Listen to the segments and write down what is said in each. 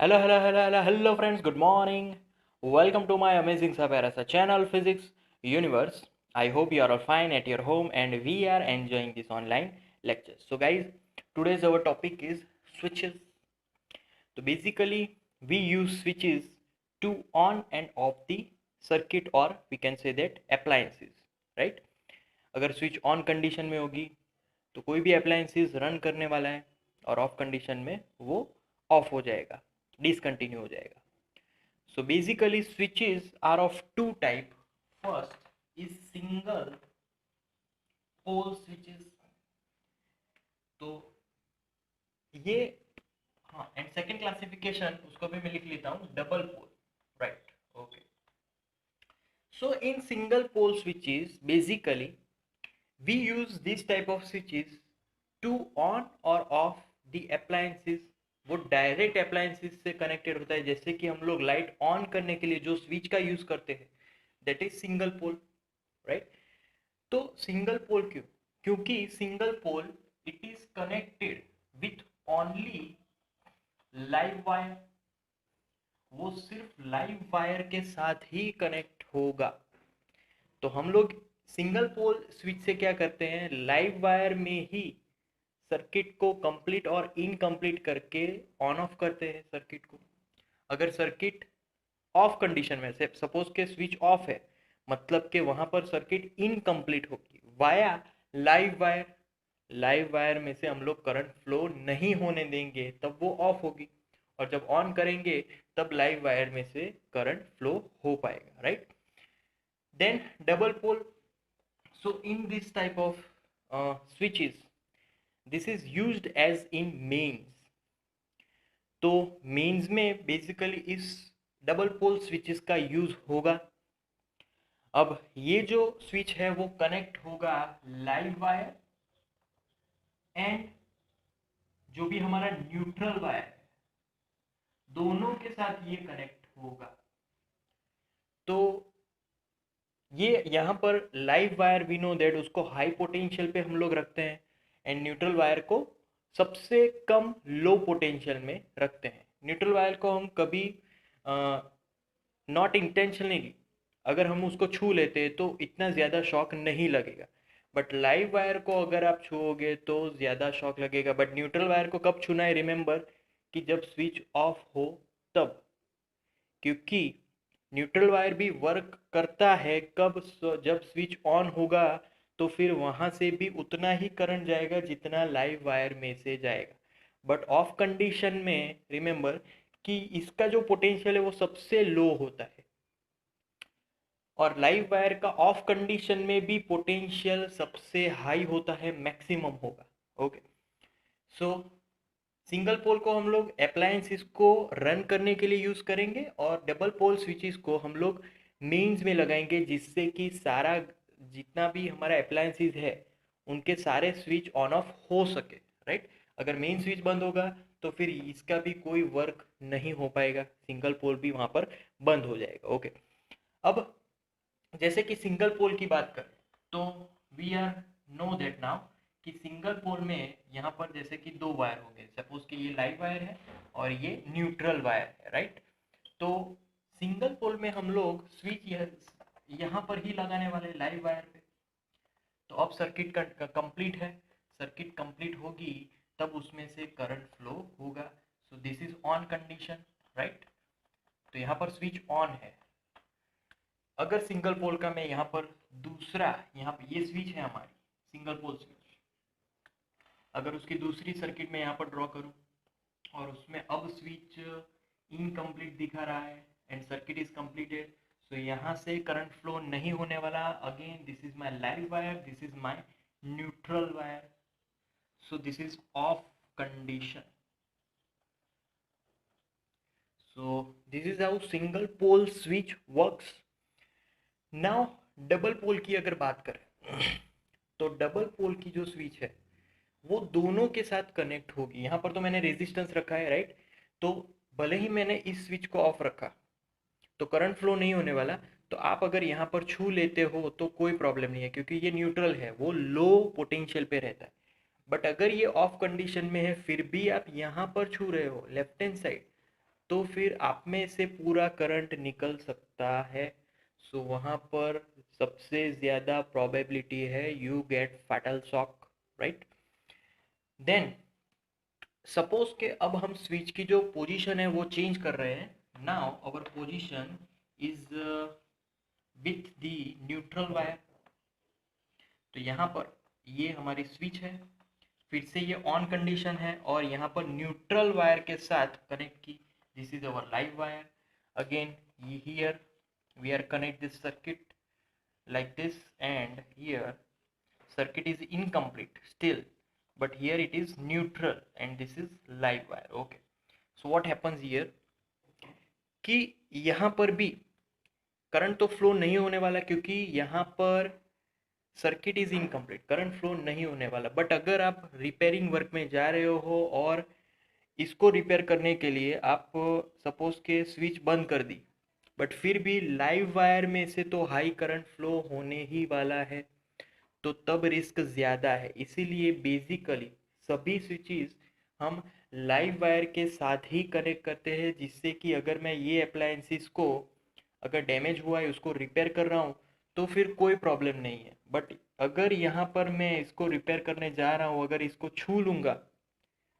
Hello, friends. Good morning. Welcome to my amazing Sabarasa channel, Physics Universe. I hope you are all fine at your home and we are enjoying this online lectures. So, guys, today's our topic is switches. So, basically, we use switches to on and off the circuit, or we can say that appliances, right? अगर switch on condition में होगी तो कोई भी appliances run करने वाला है, और ऑफ कंडीशन में वो ऑफ हो जाएगा, डिसकंटिन्यू हो जाएगा. So basically switches are of two type. First is single pole switches. तो ये, हाँ, एंड सेकंड क्लासिफिकेशन उसको भी मैं लिख लेता हूँ, double pole, right. Okay. So in single pole switches basically we use this type of switches to on or off the appliances. वो डायरेक्ट अप्लायंसेस से कनेक्टेड होता है. जैसे कि हम लोग लाइट ऑन करने के लिए जो स्विच का यूज करते हैं, that is single pole, right. तो सिंगल पोल क्यों? क्योंकि single pole it is connected with only live wire. वो सिर्फ लाइव वायर के साथ ही कनेक्ट होगा. तो हम लोग सिंगल पोल स्विच से क्या करते हैं, लाइव वायर में ही सर्किट को कंप्लीट और इनकम्प्लीट करके ऑन ऑफ करते हैं सर्किट को. अगर सर्किट ऑफ कंडीशन में से सपोज के स्विच ऑफ है, मतलब कि वहां पर सर्किट इनकम्प्लीट होगी via live wire. Live wire में से हम लोग करंट फ्लो नहीं होने देंगे, तब वो ऑफ होगी. और जब ऑन करेंगे तब लाइव वायर में से करंट फ्लो हो पाएगा, right. Then double pole. So in this type of switches, this is used as in mains. तो मेंस में बेसिकली इस डबल पोल स्विचेस का यूज होगा. अब ये जो स्विच है वो कनेक्ट होगा लाइव वायर एंड जो भी हमारा न्यूट्रल वायर है, दोनों के साथ ये कनेक्ट होगा. तो ये यहाँ पर live wire we know that उसको हाई पोटेंशियल पे हम लोग रखते हैं, एंड न्यूट्रल वायर को सबसे कम लो पोटेंशियल में रखते हैं. न्यूट्रल वायर को हम कभी नॉट इंटेंशनली अगर हम उसको छू लेते हैं तो इतना ज़्यादा शॉक नहीं लगेगा, बट लाइव वायर को अगर आप छूओगे तो ज़्यादा शॉक लगेगा. बट न्यूट्रल वायर को कब छूना है, रिमेंबर कि जब स्विच ऑफ हो तब, क्योंकि न्यूट्रल वायर भी वर्क करता है कब, जब स्विच ऑन होगा तो फिर वहां से भी उतना ही करंट जाएगा जितना लाइव वायर में से जाएगा. बट ऑफ कंडीशन में रिमेंबर कि इसका जो पोटेंशियल है वो सबसे लो होता है, और लाइव वायर का ऑफ कंडीशन में भी पोटेंशियल सबसे हाई होता है, मैक्सिमम होगा. ओके. सो सिंगल पोल को हम लोग अप्लायंसेस को रन करने के लिए यूज करेंगे, और डबल पोल स्विचेस को हम लोग मेंस में लगाएंगे, जिससे कि सारा जितना भी हमारा अप्लायंसेस है उनके सारे स्विच ऑन ऑफ हो सके, राइट. अगर मेन स्विच बंद होगा तो फिर इसका भी कोई वर्क नहीं हो पाएगा, सिंगल पोल भी वहां पर बंद हो जाएगा. ओके. अब जैसे कि सिंगल पोल की बात करें तो we are know that now कि सिंगल पोल में यहाँ पर जैसे कि दो वायर हो गए, सपोज कि ये लाइव वायर है और ये न्यूट्रल वायर है, राइट. तो सिंगल पोल में हम लोग स्विच यहाँ पर ही लगाने वाले लाइव वायर पे. तो अब सर्किट कंप्लीट है, सर्किट कंप्लीट होगी तब उसमें से करंट फ्लो होगा. सो this is on condition, right. तो यहाँ पर स्विच ऑन है. अगर सिंगल पोल का मैं यहाँ पर दूसरा, यहाँ पे ये स्विच है हमारी सिंगल पोल स्विच, अगर उसकी दूसरी सर्किट में यहाँ पर ड्रॉ करूँ और उसमें अब स्विच इनकम्प्लीट दिखा रहा है and circuit is completed, so यहाँ से करंट फ्लो नहीं होने वाला. Again this is my live wire, this is my neutral wire, so this is off condition. So this is how single pole switch works. Now double pole की अगर बात करें तो डबल पोल की जो स्विच है वो दोनों के साथ कनेक्ट होगी. यहाँ पर तो मैंने रेजिस्टेंस रखा है, राइट. तो भले ही मैंने इस स्विच को ऑफ रखा तो करंट फ्लो नहीं होने वाला. तो आप अगर यहाँ पर छू लेते हो तो कोई प्रॉब्लम नहीं है, क्योंकि ये न्यूट्रल है, वो लो पोटेंशियल पे रहता है. बट अगर ये ऑफ कंडीशन में है फिर भी आप यहाँ पर छू रहे हो लेफ्ट हैंड साइड, तो फिर आप में से पूरा करंट निकल सकता है। सो वहाँ पर सबसे ज़्यादा प्रोबेबिलिटी है you get fatal shock, right. Then suppose के अब हम स्विच की जो पोजीशन है वो चेंज कर रहे हैं। Now our position is with the neutral wire. तो यहाँ पर ये हमारी स्विच है, फिर से ये ऑन कंडीशन है और यहाँ पर न्यूट्रल वायर के साथ कनेक्ट की। This is our live wire. Again here we are connect this circuit like this, and here circuit is incomplete still, but here it is neutral and this is live wire. Okay, so what happens here कि यहाँ पर भी current तो flow नहीं होने वाला क्योंकि यहाँ पर circuit is incomplete, current flow नहीं होने वाला। बट अगर आप रिपेयरिंग वर्क में जा रहे हो और इसको रिपेयर करने के लिए आप सपोज के स्विच बंद कर दी, बट फिर भी लाइव वायर में से तो हाई करंट फ्लो होने ही वाला है, तो तब रिस्क ज़्यादा है। इसीलिए बेसिकली सभी स्विचेस हम लाइव वायर के साथ ही कनेक्ट करते हैं, जिससे कि अगर मैं ये अप्लायंसेस को अगर डैमेज हुआ है उसको रिपेयर कर रहा हूँ तो फिर कोई प्रॉब्लम नहीं है। बट अगर यहाँ पर मैं इसको रिपेयर करने जा रहा हूँ, अगर इसको छू लूँगा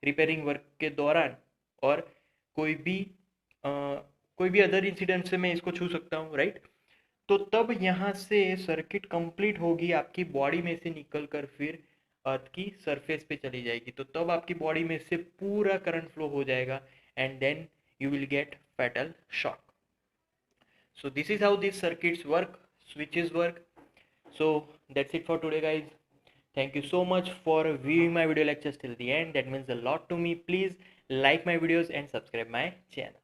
रिपेयरिंग वर्क के दौरान और कोई भी कोई भी अदर इंसिडेंट से मैं इसको छू सकता हूँ, राइट। तो तब यहाँ से सर्किट कंप्लीट होगी, आपकी बॉडी में से निकल कर फिर अर्थ की सरफेस पे चली जाएगी। तो तब आपकी बॉडी में से पूरा करंट फ्लो हो जाएगा and then you will get fatal shock. So this is how these circuits work, switches work. So that's it for today, guys. Thank you so much for viewing my video lectures till the end. That means a lot to me. Please like my videos and subscribe my channel.